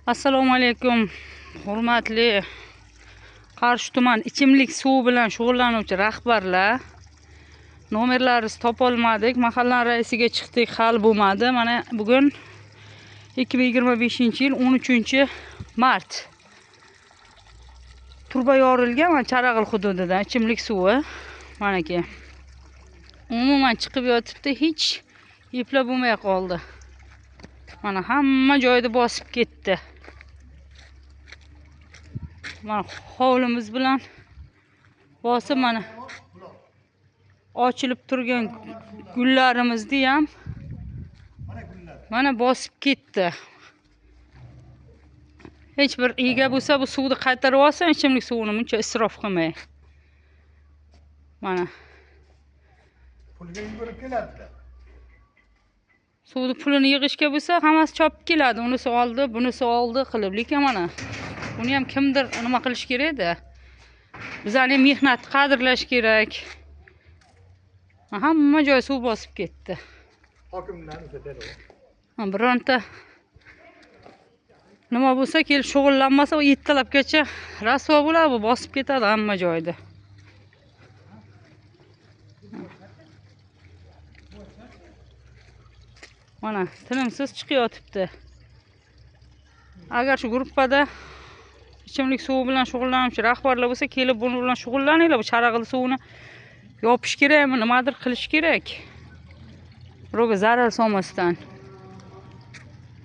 Assalomu alaykum, hurmatli Qarshi tuman ichimlik suvi bilan shug'ullanuvchi rahbarlar. Nomerlaringizni topolmadik, mahalla raisiga chiqdik, hal bo'lmadi. Mana bugun 2025-yil 13-mart. Turba yorilgan mana Charag'il hududida ichimlik suvi. Mana ki. Umuman chiqib yotibdi, hech eplab bo'lmay qoldi. Mana hamma joyda bosib ketdi. Mana hovlimiz bilan bosib mana ochilib turgan gullarimizni ham mana bosib ketdi. Hech bir ega bo'lsa bu suvni qaytarib olsin, ichimlik suvini buncha isrof qilmay. Mana Pulga yugurib keladi. suvni pulini yig'ishga bo'lsa hammasi chopib keladi. Unisi oldi, bunisi oldi qilib. Lekin mana buni ham kimdir nima qilish kerak-da. Bizning mehnatni qadrlash kerak. Hamma joy suv bosib ketdi. Hokimlarni dedi. Bironta nima bo'lsa kelib shug'ullanmasa, u ertalabgacha rasvo bo'ladi, bu bosib ketadi hamma joyda. Mana tinimsiz chiqayotibdi. Agar shu gruppada ichimlik suvi bilan shug'ullanuvchi rahbarlar bo'lsa, kelib buni bilan shug'ullaninglar. Bu Charag'il suvini yopish kerakmi, nimadir qilish kerak. Birovga zarar solmasdan.